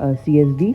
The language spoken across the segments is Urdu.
CSD।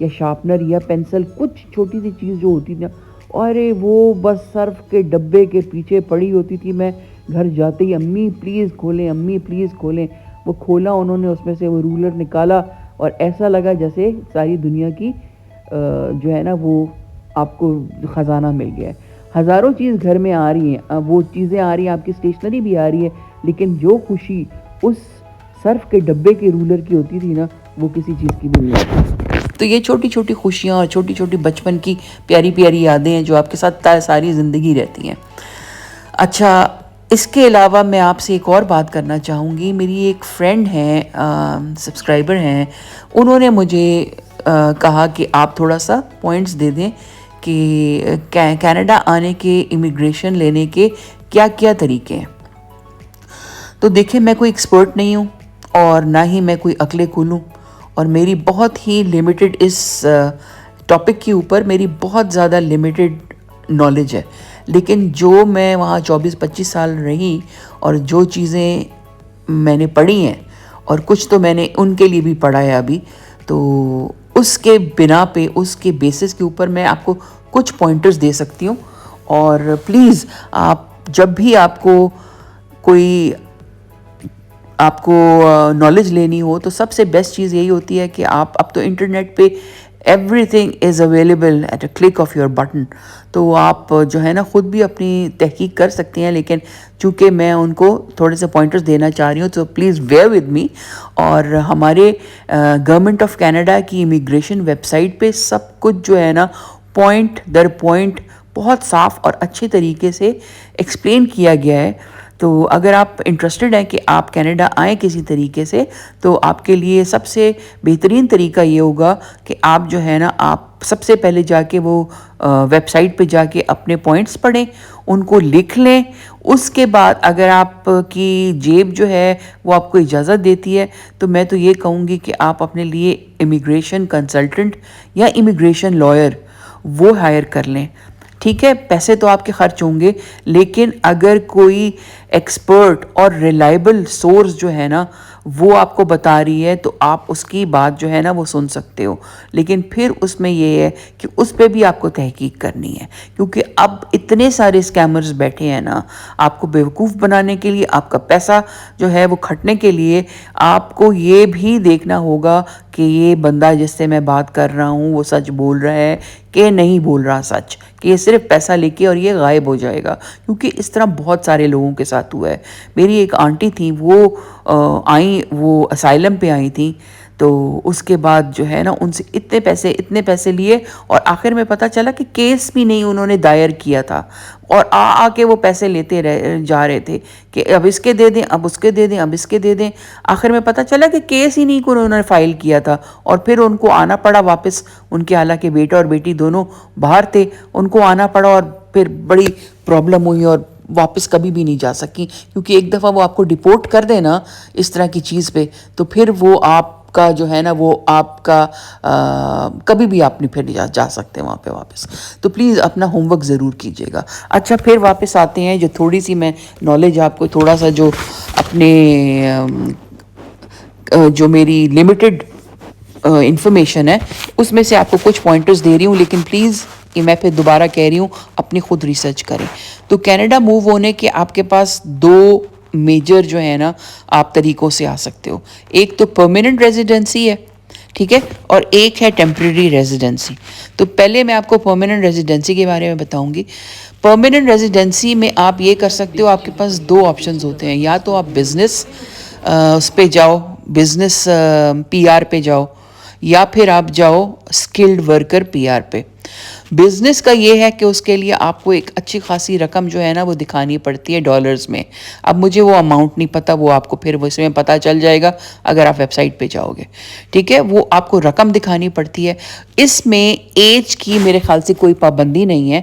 یا شارپنر یا پینسل, کچھ چھوٹی سی چیز جو ہوتی تھی نا, ارے وہ بس صرف کے ڈبے کے پیچھے پڑی ہوتی تھی. میں گھر جاتے ہی امی پلیز کھولیں, امی پلیز کھولیں. وہ کھولا انہوں نے, اس میں سے وہ رولر نکالا اور ایسا لگا جیسے ساری دنیا کی جو ہے نا وہ آپ کو خزانہ مل گیا ہے. ہزاروں چیز گھر میں آ رہی ہیں, وہ چیزیں آ رہی ہیں, آپ کی اسٹیشنری بھی آ رہی ہے, لیکن جو خوشی اس صرف کے ڈبے کے رولر کی ہوتی تھی نا, وہ کسی چیز کی بھی نہیں ہوتی. تو یہ چھوٹی چھوٹی خوشیاں اور چھوٹی چھوٹی بچپن کی پیاری پیاری یادیں ہیں جو آپ کے ساتھ ساری زندگی رہتی ہیں. اچھا, اس کے علاوہ میں آپ سے ایک اور بات کرنا چاہوں گی. میری ایک فرینڈ ہیں, سبسکرائبر ہیں, انہوں نے مجھے کہا کہ آپ تھوڑا سا پوائنٹس دے دیں کہ کینیڈا آنے کے امیگریشن لینے کے کیا کیا طریقے ہیں. تو دیکھیں, میں کوئی ایکسپرٹ نہیں ہوں اور نہ ہی میں کوئی عقلِ کل ہوں, اور میری بہت ہی لمیٹڈ اس ٹاپک کے اوپر میری بہت زیادہ لمیٹڈ نالج ہے. لیکن جو میں وہاں 24-25 سال رہی اور جو چیزیں میں نے پڑھی ہیں, اور کچھ تو میں نے ان کے لیے بھی پڑھا ہے ابھی, تو اس کے بنا پہ, اس کے بیسس کے اوپر میں آپ کو کچھ پوائنٹرز دے سکتی ہوں. اور پلیز آپ جب بھی آپ کو نالج لینی ہو تو سب سے بیسٹ چیز یہی ہوتی ہے کہ آپ اب تو انٹرنیٹ پہ everything is available at a click of your button, تو آپ جو ہے نا خود بھی اپنی تحقیق کر سکتے ہیں. لیکن چونکہ میں ان کو تھوڑے سے پوائنٹرز دینا چاہ رہی ہوں, تو پلیز بیئر ود می. اور ہمارے گورنمنٹ آف کینیڈا کی امیگریشن ویب سائٹ پہ سب کچھ جو ہے نا پوائنٹ در پوائنٹ بہت صاف اور اچھے طریقے سے ایکسپلین کیا گیا ہے. تو اگر آپ انٹرسٹڈ ہیں کہ آپ کینیڈا آئیں کسی طریقے سے, تو آپ کے لیے سب سے بہترین طریقہ یہ ہوگا کہ آپ جو ہے نا آپ سب سے پہلے جا کے وہ ویب سائٹ پہ جا کے اپنے پوائنٹس پڑھیں, ان کو لکھ لیں. اس کے بعد اگر آپ کی جیب جو ہے وہ آپ کو اجازت دیتی ہے, تو میں تو یہ کہوں گی کہ آپ اپنے لیے امیگریشن کنسلٹنٹ یا امیگریشن لائر وہ ہائر کر لیں. ٹھیک ہے, پیسے تو آپ کے خرچ ہوں گے, لیکن اگر کوئی ایکسپرٹ اور ریلائبل سورس جو ہے نا وہ آپ کو بتا رہی ہے, تو آپ اس کی بات جو ہے نا وہ سن سکتے ہو. لیکن پھر اس میں یہ ہے کہ اس پہ بھی آپ کو تحقیق کرنی ہے, کیونکہ اب اتنے سارے اسکیمرز بیٹھے ہیں نا آپ کو بیوقوف بنانے کے لیے, آپ کا پیسہ جو ہے وہ کھٹنے کے لیے. آپ کو یہ بھی دیکھنا ہوگا کہ یہ بندہ جس سے میں بات کر رہا ہوں وہ سچ بول رہا ہے کہ نہیں بول رہا سچ, کہ یہ صرف پیسہ لے کے اور یہ غائب ہو جائے گا. کیونکہ اس طرح بہت سارے لوگوں کے ساتھ ہوا ہے. میری ایک آنٹی تھیں, وہ آئیں, وہ اسائلم پہ آئی تھیں, تو اس کے بعد جو ہے نا ان سے اتنے پیسے لیے, اور آخر میں پتہ چلا کہ کیس بھی نہیں انہوں نے دائر کیا تھا, اور آ کے وہ پیسے لیتے جا رہے تھے کہ اب اس کے دے دیں, اب اس کے دے دیں, اب اس کے دے دیں. آخر میں پتہ چلا کہ کیس ہی نہیں کو انہوں نے فائل کیا تھا, اور پھر ان کو آنا پڑا واپس. ان کے حالانکہ بیٹا اور بیٹی دونوں باہر تھے, ان کو آنا پڑا, اور پھر بڑی پرابلم ہوئی اور واپس کبھی بھی نہیں جا سکی. کیونکہ ایک دفعہ وہ آپ کو ڈیپورٹ کر دے نا اس طرح کی چیز پہ, تو پھر وہ آپ کا جو ہے نا وہ آپ کا کبھی بھی آپ نہیں پھر جا سکتے وہاں پہ واپس. تو پلیز اپنا ہوم ورک ضرور کیجیے گا. اچھا, پھر واپس آتے ہیں جو تھوڑی سی میں نالج آپ کو تھوڑا سا جو اپنے جو میری لمیٹڈ انفارمیشن ہے اس میں سے آپ کو کچھ پوائنٹرز دے رہی ہوں. لیکن پلیز یہ میں پھر دوبارہ کہہ رہی ہوں, اپنی خود ریسرچ کریں. تو کینیڈا موو ہونے کے آپ کے پاس 2 میجر جو ہے نا آپ طریقوں سے آ سکتے ہو. ایک تو پرماننٹ ریزیڈنسی ہے, ٹھیک ہے, اور ایک ہے ٹیمپریری ریزیڈنسی. تو پہلے میں آپ کو پرماننٹ ریزیڈنسی کے بارے میں بتاؤں گی. پرماننٹ ریزیڈنسی میں آپ یہ کر سکتے ہو, آپ کے پاس 2 آپشنز ہوتے ہیں. یا تو آپ بزنس اس پہ جاؤ, بزنس پی آر پہ جاؤ, یا پھر آپ جاؤ اسکلڈ ورکر پی آر پہ. بزنس کا یہ ہے کہ اس کے لیے آپ کو ایک اچھی خاصی رقم جو ہے نا وہ دکھانی پڑتی ہے ڈالرز میں. اب مجھے وہ اماؤنٹ نہیں پتہ, وہ آپ کو پھر اس میں پتہ چل جائے گا اگر آپ ویب سائٹ پہ جاؤ گے. ٹھیک ہے, وہ آپ کو رقم دکھانی پڑتی ہے. اس میں ایج کی میرے خیال سے کوئی پابندی نہیں ہے.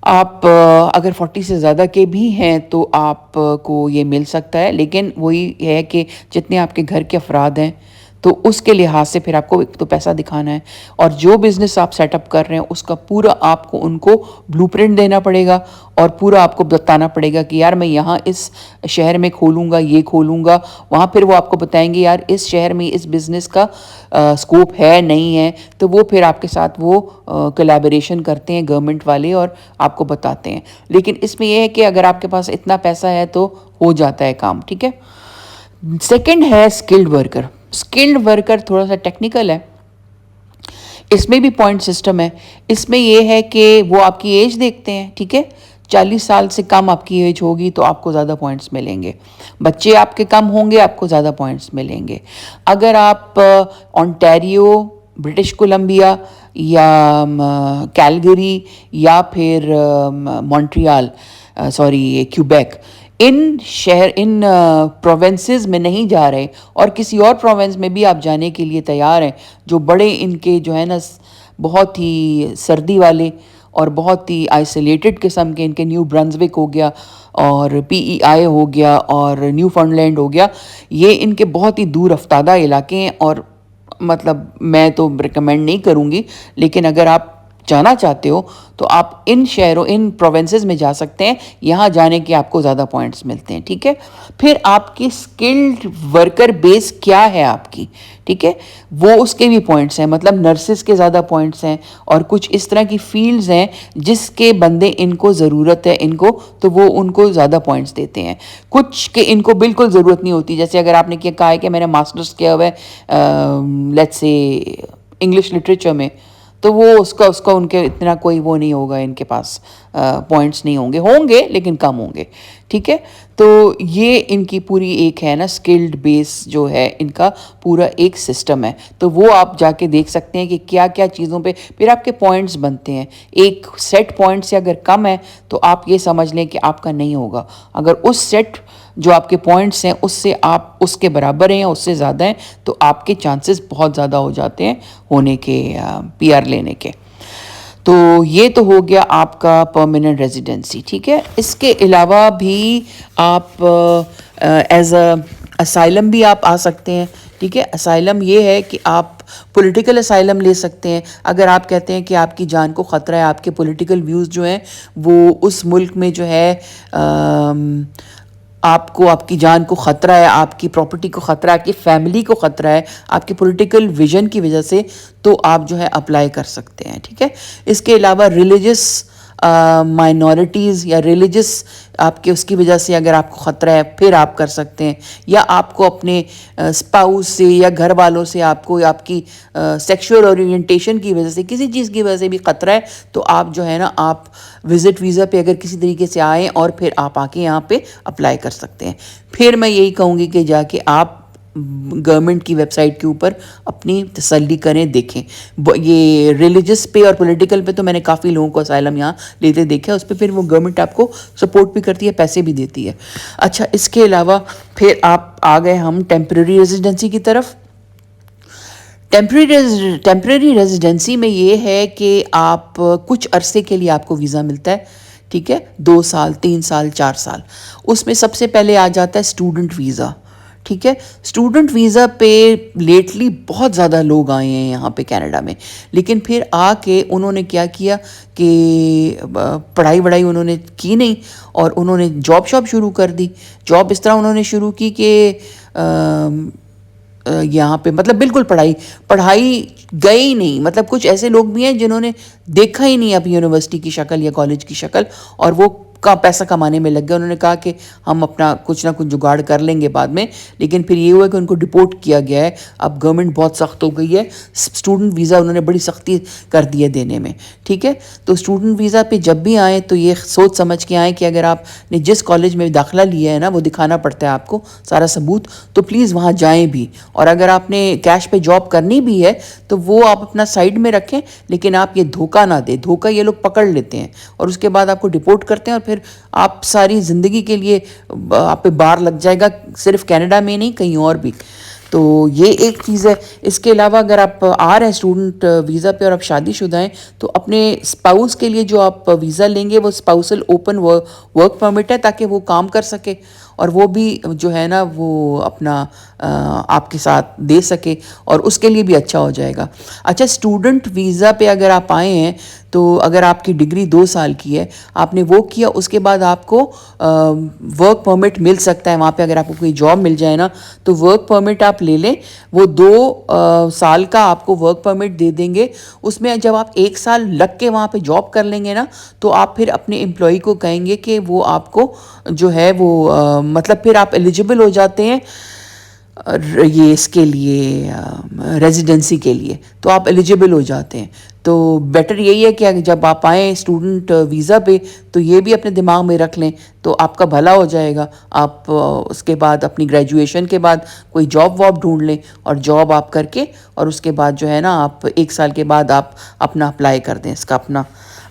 آپ اگر 40 سے زیادہ کے بھی ہیں تو آپ کو یہ مل سکتا ہے. لیکن وہی ہے کہ جتنے آپ کے گھر کے افراد ہیں تو اس کے لحاظ سے پھر آپ کو ایک تو پیسہ دکھانا ہے، اور جو بزنس آپ سیٹ اپ کر رہے ہیں اس کا پورا آپ کو ان کو بلو پرنٹ دینا پڑے گا، اور پورا آپ کو بتانا پڑے گا کہ یار میں یہاں اس شہر میں کھولوں گا، یہ کھولوں گا، وہاں پھر وہ آپ کو بتائیں گے یار اس شہر میں اس بزنس کا سکوپ ہے نہیں ہے، تو وہ پھر آپ کے ساتھ وہ کولیبوریشن کرتے ہیں گورنمنٹ والے اور آپ کو بتاتے ہیں. لیکن اس میں یہ ہے کہ اگر آپ کے پاس اتنا پیسہ ہے تو ہو جاتا ہے کام. ٹھیک ہے. سیکنڈ ہے اسکلڈ ورکر. اسکلڈ ورکر تھوڑا سا ٹیکنیکل ہے، اس میں بھی پوائنٹ سسٹم ہے. اس میں یہ ہے کہ وہ آپ کی ایج دیکھتے ہیں. ٹھیک ہے. 40 سال سے کم آپ کی ایج ہوگی تو آپ کو زیادہ پوائنٹس ملیں گے. بچے آپ کے کم ہوں گے آپ کو زیادہ پوائنٹس ملیں گے. اگر آپ اونٹیریو، برٹش کولمبیا یا کیلگری یا پھر مونٹریال، کیوبیک، ان پروونسز میں نہیں جا رہے اور کسی اور پروونس میں بھی آپ جانے کے لیے تیار ہیں جو بڑے ان کے جو ہے نا بہت ہی سردی والے اور بہت ہی آئسولیٹڈ قسم کے، ان کے نیو برنزوک ہو گیا اور PEI ہو گیا اور نیو فاؤنڈ لینڈ ہو گیا، یہ ان کے بہت ہی دور افتادہ علاقے ہیں، اور مطلب میں تو ریکمینڈ نہیں کروں گی، لیکن اگر آپ جانا چاہتے ہو تو آپ ان شہروں، ان پروونسز میں جا سکتے ہیں. یہاں جانے کے آپ کو زیادہ پوائنٹس ملتے ہیں. ٹھیک ہے. پھر آپ کی اسکلڈ ورکر بیس کیا ہے آپ کی، ٹھیک ہے، وہ اس کے بھی پوائنٹس ہیں. مطلب نرسز کے زیادہ پوائنٹس ہیں، اور کچھ اس طرح کی فیلڈز ہیں جس کے بندے ان کو ضرورت ہے ان کو، تو وہ ان کو زیادہ پوائنٹس دیتے ہیں. کچھ کہ ان کو بالکل ضرورت نہیں ہوتی، جیسے اگر آپ نے کہا ہے کہ میں نے ماسٹرز کیا ہوا ہے لیٹس سے انگلش لٹریچر میں، تو وہ اس کا ان کے اتنا کوئی وہ نہیں ہوگا، ان کے پاس پوائنٹس نہیں ہوں گے لیکن کم ہوں گے. ٹھیک ہے. تو یہ ان کی پوری ایک ہے نا اسکلڈ بیس جو ہے ان کا پورا ایک سسٹم ہے. تو وہ آپ جا کے دیکھ سکتے ہیں کہ کیا کیا چیزوں پہ پھر آپ کے پوائنٹس بنتے ہیں. ایک سیٹ پوائنٹ سے اگر کم ہے تو آپ یہ سمجھ لیں کہ آپ کا نہیں ہوگا. اگر اس سیٹ جو آپ کے پوائنٹس ہیں اس سے آپ اس کے برابر ہیں یا اس سے زیادہ ہیں تو آپ کے چانسز بہت زیادہ ہو جاتے ہیں ہونے کے، PR لینے کے. تو یہ تو ہو گیا آپ کا پرماننٹ ریزیڈنسی. ٹھیک ہے. اس کے علاوہ بھی آپ ایز اے اسائلم بھی آپ آ سکتے ہیں. ٹھیک ہے. اسائلم یہ ہے کہ آپ پولیٹیکل اسائلم لے سکتے ہیں اگر آپ کہتے ہیں کہ آپ کی جان کو خطرہ ہے، آپ کے پولیٹیکل ویوز جو ہیں وہ اس ملک میں جو ہے آپ کو، آپ کی جان کو خطرہ ہے، آپ کی پراپرٹی کو خطرہ ہے، آپ کی فیملی کو خطرہ ہے آپ کی پولیٹیکل ویژن کی وجہ سے، تو آپ جو ہے اپلائی کر سکتے ہیں. ٹھیک ہے. اس کے علاوہ ریلیجس مائنورٹیز یا ریلیجس آپ کے اس کی وجہ سے اگر آپ کو خطرہ ہے پھر آپ کر سکتے ہیں، یا آپ کو اپنے اسپاؤس سے یا گھر والوں سے آپ کو آپ کی سیکشول اورینٹیشن کی وجہ سے، کسی چیز کی وجہ سے بھی خطرہ ہے، تو آپ جو ہے نا آپ وزٹ ویزا پہ اگر کسی طریقے سے آئیں اور پھر آپ آ کے یہاں پہ اپلائی کر سکتے ہیں. پھر میں یہی کہوں گی کہ جا کے آپ گورنمنٹ کی ویب سائٹ کے اوپر اپنی تسلی کریں، دیکھیں. یہ ریلیجس پہ اور پولیٹیکل پہ تو میں نے کافی لوگوں کو اسائلم یہاں لیتے دیکھا، اس پہ پھر وہ گورنمنٹ آپ کو سپورٹ بھی کرتی ہے، پیسے بھی دیتی ہے. اچھا. اس کے علاوہ پھر آپ آ گئے ہم ٹیمپریری ریزیڈنسی کی طرف. ٹیمپریری ریزیڈنسی میں یہ ہے کہ آپ کچھ عرصے کے لیے آپ کو ویزا ملتا ہے. ٹھیک ہے. 2 سال، 3 سال، 4 سال. اس میں سب سے پہلے آ جاتا ہے اسٹوڈنٹ ویزا. ٹھیک ہے. اسٹوڈنٹ ویزا پہ لیٹلی بہت زیادہ لوگ آئے ہیں یہاں پہ کینیڈا میں، لیکن پھر آ کے انہوں نے کیا کیا کہ پڑھائی وڑھائی انہوں نے کی نہیں اور انہوں نے جاب شروع کر دی. جاب اس طرح انہوں نے شروع کی کہ یہاں پہ مطلب بالکل پڑھائی گئی نہیں. مطلب کچھ ایسے لوگ بھی ہیں جنہوں نے دیکھا ہی نہیں اب یونیورسٹی کی شکل یا کالج کی شکل، اور وہ کا پیسہ کمانے میں لگ گئے. انہوں نے کہا کہ ہم اپنا کچھ نہ کچھ جگاڑ کر لیں گے بعد میں، لیکن پھر یہ ہوا کہ ان کو ڈپورٹ کیا گیا ہے. اب گورنمنٹ بہت سخت ہو گئی ہے، اسٹوڈنٹ ویزا انہوں نے بڑی سختی کر دی ہے دینے میں. ٹھیک ہے. تو اسٹوڈنٹ ویزا پہ جب بھی آئیں تو یہ سوچ سمجھ کے آئیں کہ اگر آپ نے جس کالج میں داخلہ لیا ہے نا وہ دکھانا پڑتا ہے آپ کو سارا ثبوت، تو پلیز وہاں جائیں بھی. اور اگر آپ نے کیش پہ جاب کرنی بھی ہے تو وہ آپ اپنا سائڈ میں رکھیں، لیکن آپ یہ دھوکہ نہ دیں. دھوکہ یہ لوگ پکڑ لیتے ہیں اور اس کے بعد آپ کو ڈپورٹ کرتے ہیں، اور پھر آپ ساری زندگی کے لیے آپ پہ بار لگ جائے گا، صرف کینیڈا میں نہیں کہیں اور بھی. تو یہ ایک چیز ہے. اس کے علاوہ اگر آپ آ رہے ہیں اسٹوڈنٹ ویزا پہ اور آپ شادی شدہ ہیں تو اپنے اسپاؤس کے لیے جو آپ ویزا لیں گے وہ اسپاؤسل اوپن ورک پرمٹ ہے تاکہ وہ کام کر سکے. اور وہ بھی جو ہے نا وہ اپنا آپ کے ساتھ دے سکے اور اس کے لیے بھی اچھا ہو جائے گا. اچھا اسٹوڈنٹ ویزا پہ اگر آپ آئے ہیں تو اگر آپ کی ڈگری 2 سال کی ہے, آپ نے وہ کیا, اس کے بعد آپ کو ورک پرمٹ مل سکتا ہے وہاں پہ. اگر آپ کو کوئی جاب مل جائے نا تو ورک پرمٹ آپ لے لیں, وہ 2 سال کا آپ کو ورک پرمٹ دے دیں گے. اس میں جب آپ 1 سال لگ کے وہاں پہ جاب کر لیں گے نا تو آپ پھر اپنے امپلائی کو کہیں گے کہ وہ آپ کو جو ہے وہ مطلب پھر آپ ایلیجبل ہو جاتے ہیں یہ اس کے لیے ریزیڈنسی کے لیے, تو آپ ایلیجبل ہو جاتے ہیں. تو بیٹر یہی ہے کہ جب آپ آئیں اسٹوڈنٹ ویزا پہ تو یہ بھی اپنے دماغ میں رکھ لیں تو آپ کا بھلا ہو جائے گا. آپ اس کے بعد اپنی گریجویشن کے بعد کوئی جاب واب ڈھونڈ لیں اور جاب آپ کر کے اور اس کے بعد جو ہے نا آپ 1 سال کے بعد آپ اپنا اپلائی کر دیں. اس کا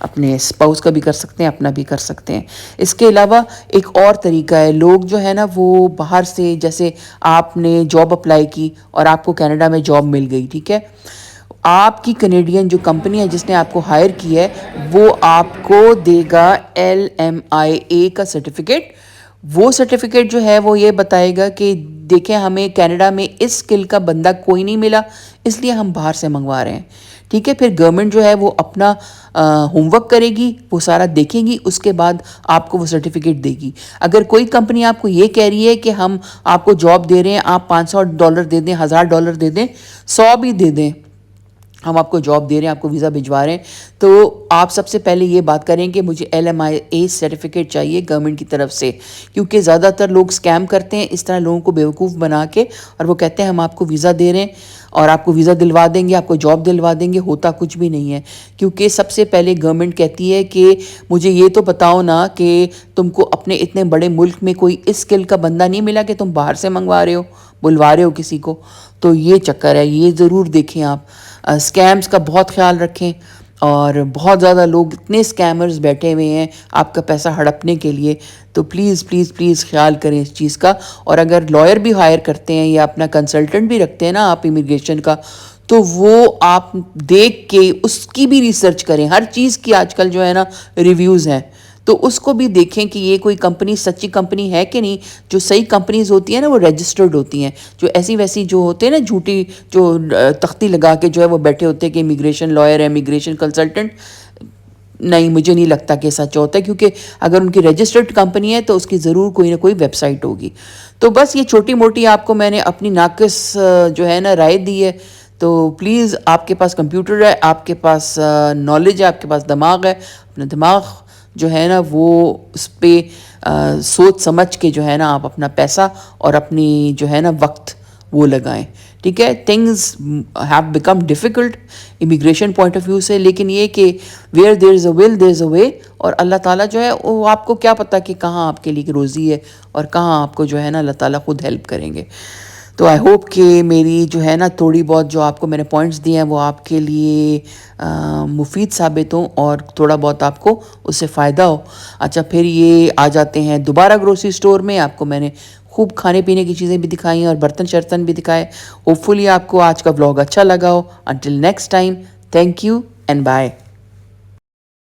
اپنے اسپاؤس کا بھی کر سکتے ہیں, اپنا بھی کر سکتے ہیں. اس کے علاوہ ایک اور طریقہ ہے, لوگ جو ہے نا وہ باہر سے, جیسے آپ نے جاب اپلائی کی اور آپ کو کینیڈا میں جاب مل گئی, ٹھیک ہے, آپ کی کینیڈین جو کمپنی ہے جس نے آپ کو ہائر کیا ہے وہ آپ کو دے گا LMIA کا سرٹیفکیٹ. وہ سرٹیفکیٹ جو ہے وہ یہ بتائے گا کہ دیکھیں ہمیں کینیڈا میں اس اسکل کا بندہ کوئی نہیں ملا, اس لیے ہم باہر سے منگوا رہے ہیں, ٹھیک ہے. پھر گورنمنٹ جو ہے وہ اپنا ہوم ورک کرے گی, وہ سارا دیکھیں گی, اس کے بعد آپ کو وہ سرٹیفکیٹ دے گی. اگر کوئی کمپنی آپ کو یہ کہہ رہی ہے کہ ہم آپ کو جاب دے رہے ہیں, آپ $500 دے دیں, $1000 دے دیں, 100 بھی دے دیں, ہم آپ کو جاب دے رہے ہیں, آپ کو ویزا بھجوا رہے ہیں, تو آپ سب سے پہلے یہ بات کریں کہ مجھے LMIA سرٹیفکیٹ چاہیے گورنمنٹ کی طرف سے, کیونکہ زیادہ تر لوگ اسکیم کرتے ہیں اس طرح لوگوں کو بیوقوف بنا کے, اور وہ کہتے ہیں ہم آپ کو ویزا دے رہے ہیں اور آپ کو ویزا دلوا دیں گے, آپ کو جاب دلوا دیں گے. ہوتا کچھ بھی نہیں ہے, کیونکہ سب سے پہلے گورنمنٹ کہتی ہے کہ مجھے یہ تو بتاؤ نا کہ تم کو اپنے اتنے بڑے ملک میں کوئی اس اسکل کا بندہ نہیں ملا کہ تم باہر سے منگوا رہے ہو, بلوا رہے ہو کسی کو. تو یہ چکر ہے, یہ ضرور دیکھیں آپ. اسکیمز کا بہت خیال رکھیں, اور بہت زیادہ لوگ اتنے اسکیمرز بیٹھے ہوئے ہیں آپ کا پیسہ ہڑپنے کے لیے, تو پلیز پلیز پلیز خیال کریں اس چیز کا. اور اگر لائر بھی ہائر کرتے ہیں یا اپنا کنسلٹنٹ بھی رکھتے ہیں نا آپ امیگریشن کا, تو وہ آپ دیکھ کے اس کی بھی ریسرچ کریں. ہر چیز کی آج کل جو ہے نا ریویوز ہیں, تو اس کو بھی دیکھیں کہ یہ کوئی کمپنی سچی کمپنی ہے کہ نہیں. جو صحیح کمپنیز ہوتی ہیں نا وہ رجسٹرڈ ہوتی ہیں, جو ایسی ویسی جو ہوتے ہیں نا جھوٹی جو تختی لگا کے جو ہے وہ بیٹھے ہوتے ہیں کہ امیگریشن لائر ہے, امیگریشن کنسلٹنٹ, نہیں مجھے نہیں لگتا کہ سچ ہوتا ہے, کیونکہ اگر ان کی رجسٹرڈ کمپنی ہے تو اس کی ضرور کوئی نہ کوئی ویب سائٹ ہوگی. تو بس یہ چھوٹی موٹی آپ کو میں نے اپنی ناقص جو ہے نا رائے دی ہے. تو پلیز آپ کے پاس کمپیوٹر ہے, آپ کے پاس نالج ہے, آپ کے پاس دماغ ہے, اپنا دماغ جو ہے نا وہ اس پہ سوچ سمجھ کے جو ہے نا آپ اپنا پیسہ اور اپنی جو ہے نا وقت وہ لگائیں, ٹھیک ہے. Things have become difficult immigration point of view سے, لیکن یہ کہ ویئر دیر از اے ول دیر از اے وے, اور اللہ تعالیٰ جو ہے وہ آپ کو کیا پتہ کہ کہاں آپ کے لیے روزی ہے اور کہاں آپ کو جو ہے نا اللہ تعالیٰ خود ہیلپ کریں گے. تو آئی ہوپ کہ میری جو ہے نا تھوڑی بہت جو آپ کو میں نے پوائنٹس دیے ہیں وہ آپ کے لیے مفید ثابت ہوں اور تھوڑا بہت آپ کو اس سے فائدہ ہو. اچھا پھر یہ آ جاتے ہیں دوبارہ گروسری اسٹور میں. آپ کو میں نے خوب کھانے پینے کی چیزیں بھی دکھائی ہیں اور برتن شرتن بھی دکھائے. ہوپ فلی آپ کو آج کا ولاگ اچھا لگا ہو. Until next time, thank you and bye.